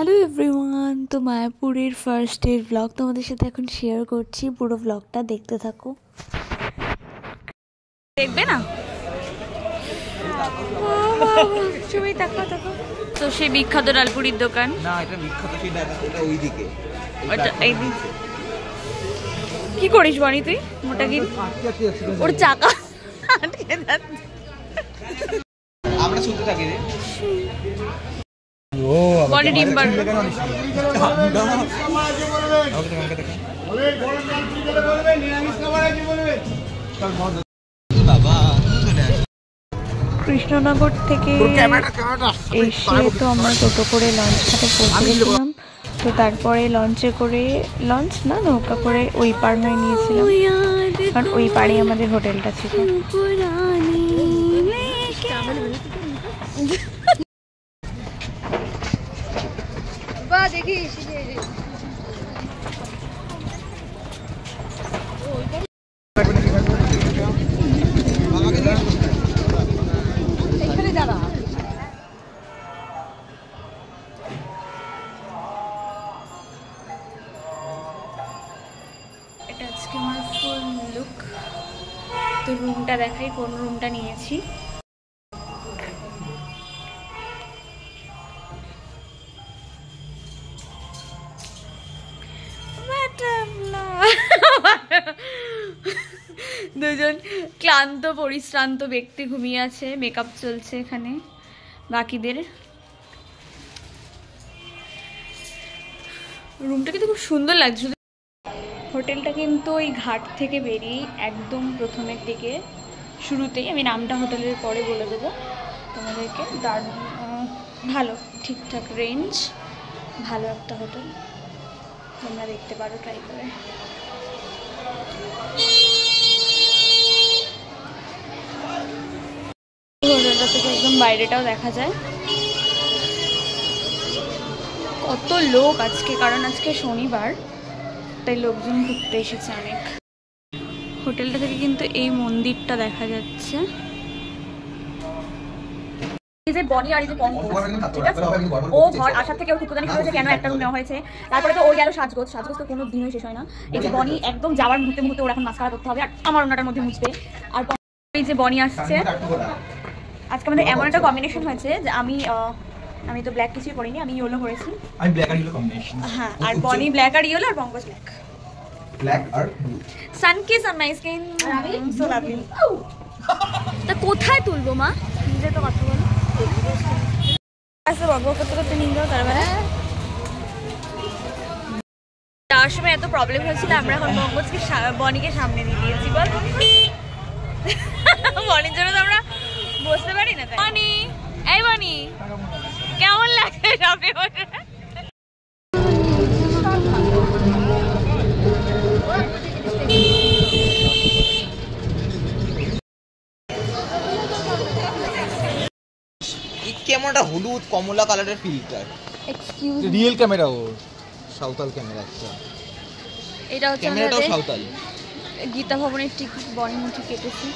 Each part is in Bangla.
হ্যালো এভরিওয়ান, তো মায়াপুরের ফার্স্ট ডে ব্লগ তোমাদের সাথে এখন শেয়ার করছি। পুরো ব্লগটা দেখতে থাকো। দেখবে না ছবি তাকো তাকো। তো সেই বিখ্যাত ডালপুরির দোকান না, এটা বিখ্যাত সেটা এটা ওইদিকে। ওটা এইদিকে। কি করিস বনি তুই? মোটা কি ওর চাকা আটকে যাচ্ছে। আমরা শুনতে থাকি রে। ও বনি ডিম্বার কৃষ্ণনগর থেকে এসে তো আমরা টোটো করে লঞ্চ ঘাটে পৌঁছে গেছিলাম। তো তারপরে লঞ্চে করে নৌকা করে ওই পার হয়ে নিয়েছিলাম, কারণ ওই পাড়ে আমাদের হোটেলটা ছিল। এটা আজকে আমার ফুল লুক। তো রুমটা দেখাই, কোন রুমটা নিয়েছি। দুজন ক্লান্ত পরিশ্রান্ত ব্যক্তি ঘুমিয়ে আছে, মেকআপ চলছে এখানে বাকিদের। রুমটা কিন্তু খুব সুন্দর লাগছে। হোটেলটা কিন্তু ওই ঘাট থেকে বেরিয়ে একদম প্রথমের দিকে শুরুতেই, আমি নামটা হোটেলের পরে বলে দেবো তোমাদেরকে। ভালো ঠিকঠাক রেঞ্জ, ভালো একটা হোটেল, তোমরা দেখতে পারো ট্রাই করে। হোটেলটা থেকে একদম বাইরেটাও দেখা যায়। কত লোক আজকে, কারণ আজকে শনিবার, তাই লোকজন ঘুরতে এসেছে অনেক। হোটেলটা থেকে কিন্তু এই মন্দিরটা দেখা যাচ্ছে। এই যে বনি আর এই যে পঙ্কজ, ঠিক আছে, ও ঘর আসার থেকে ওর খুকুদানি হয়েছে কেন একটা রুম নেওয়া হয়েছে। তারপরে তো ওর গেল সাজগোজ তো কোনো দিনই শেষ হয় না। এই যে বনি একদম যাওয়ার মুহূর্তে ওর এখন মাস্কারা করতে হবে, আর আমার ওনাটার মধ্যে মুছবে। আর এই যে বনি আসছে, আজকে আমাদের এমন একটা কম্বিনেশন হয়েছে যে আমি তো ব্ল্যাক কিছুই পরিনি, আমি ইয়েলো পরেছি। আমি ব্ল্যাক আর ইয়েলো কম্বিনেশন। হ্যাঁ, আর বনি ব্ল্যাক আর ইয়েলো, আর পঙ্কজ ব্ল্যাক আর blue. Sun kiss on my skin, so lovely. তা কোথায় তুলবো মা? নিজে তো কথা বলো। আচ্ছা, বকবক করতে নিয়ে যাও। তারপরে যাওয়ার সময় এত প্রবলেম হয়েছিল, আমরা এখন বনিকে সামনে দিয়ে দিয়েছি। বল বনির জন্য তো আমরা বসতে পারি না। বনি, এই বনি, কেমন লাগছে সামনে বসে? কেমন একটা হলুদ কমলা কালারের filter. Excuse me, real camera ও সাউতাল ক্যামেরা। আচ্ছা, এটা হচ্ছে ক্যামেরাটাও সাউতাল। গীতা ভবনের টিকিট বনি মুঠি কেটেছি।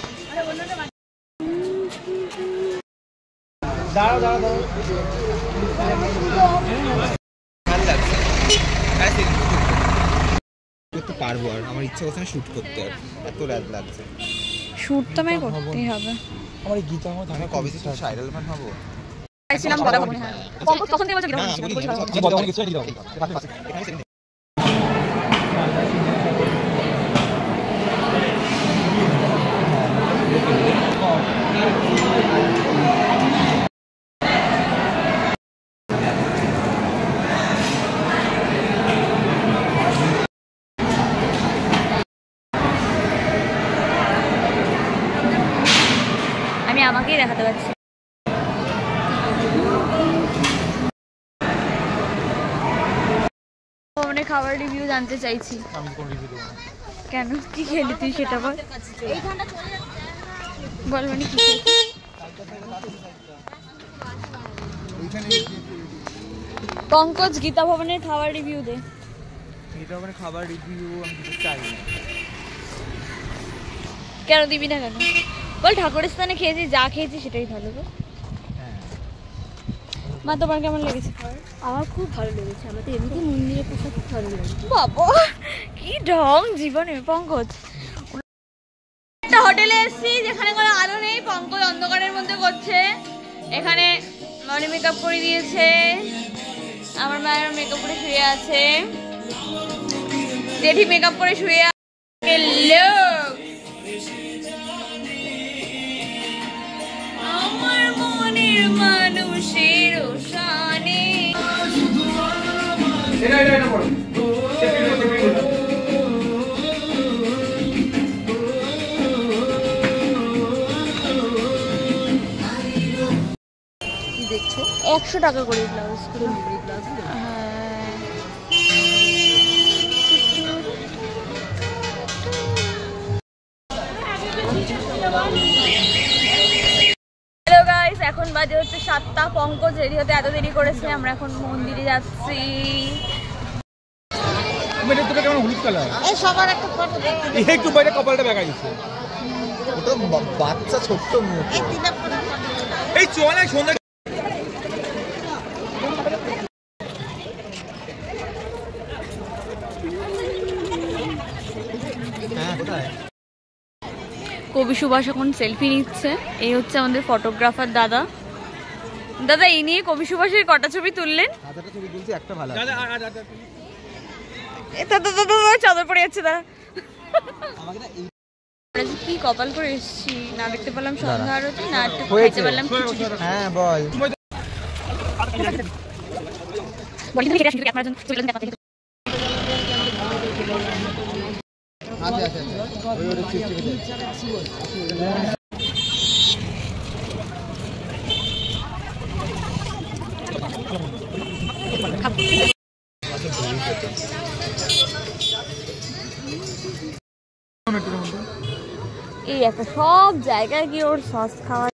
দাঁড়াও দাঁড়াও দাঁড়াও, ভালো লাগছে। করতে পারবো, আর আমার ইচ্ছা করছে না শুট করতে, আর এত রাত লাগছে। শুট তো আমায় করতেই হবে। আমার এই গীতা আমার ধারে কবে থেকে ভাইরাল ম্যান হবো। আইছিলাম বড় মনে হয় পঙ্কজ কখন থেকে বলছো গীতা ভবন আমি আমাকেই দেখাতে পারছি। ভবনের খাবার রিভিউ জানতে চাইছি। আমি কোন রিভিউ দেব না। কেন, কি খেলি তুই সেটা বল। বল মানে কি খেলি? পঙ্কজ গীতা ভবনের খাবার রিভিউ দে। গীতা ভবনের খাবার রিভিউ আমি দিতে চাই না। কেন দিবি না কেন? বল ঠাকুরের স্থানে খেয়েছি, যা খেয়েছি সেটাই ভালো গো। মা তোমার কেমন লেগেছে? আমার খুব ভালো লেগেছে। আমাদের এমনিতে মন্দিরে পোশাক খুব ভালো লেগেছে। বাবা কি ঢং জীবনে পঙ্কজ। একটা হোটেলে এসেছি যেখানে কোনো আলো নেই, পঙ্কজ অন্ধকারের মধ্যে করছে। এখানে মানে মেকআপ করে দিয়েছে, আমার মায়ের মেকআপ করে শুয়ে আছে, জেঠি মেকআপ করে শুয়ে আছে। আমার মনের মানুষের শানে দেখছো 100 টাকা করে ব্লাউজ। হ্যালো গাইস, এখন বাজে হচ্ছে 7টা। পঙ্কজ রেডি হতে এত দেরি করেছে, আমরা এখন মন্দিরে যাচ্ছি। কেমন হলুদ কালার এই সবার একটা ফটো একটু বাইরে কপালটা দেখা যাচ্ছে। ওটা বাচ্চা ছোট্ট মুখ। এই চল এক সন্ধ্যা কবি সুভাষ এখন সেলফি নিচ্ছে। এই হচ্ছে আমাদের ফটোগ্রাফার দাদা। দাদা এই নিয়ে কবি সুভাষের কটা ছবি তুললেন? হাজারটা ছবি তুলছি, একটা ভালো। চাদর পড়ে যাচ্ছে দাদা। কি কপাল করে এসেছি, না দেখতে পেলাম সন্ধ্যা আরতি, না একটু খাইতে পারলাম খিচুড়ি। হ্যাঁ বল। এই একটা সব জায়গায় গিয়ে ওর সস খাওয়া।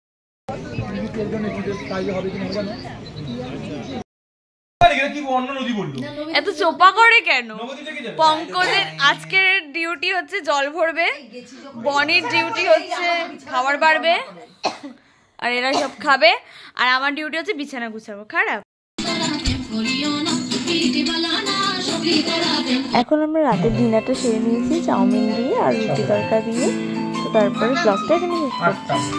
এত চোপা করে কেন? পঙ্কজের আজকের ডিউটি হচ্ছে জল ভরবে, বনির ডিউটি হচ্ছে খাবার বাড়বে, আর এরা সব খাবে, আর আমার ডিউটি হচ্ছে বিছানা গুছাবো। খারাপ। এখন আমরা রাতের ডিনারটা সেরে নিয়েছি চাউমিন দিয়ে আর রুটি তরকা দিয়ে। তো তারপরে ব্লগটা এখানে শেষ করছি।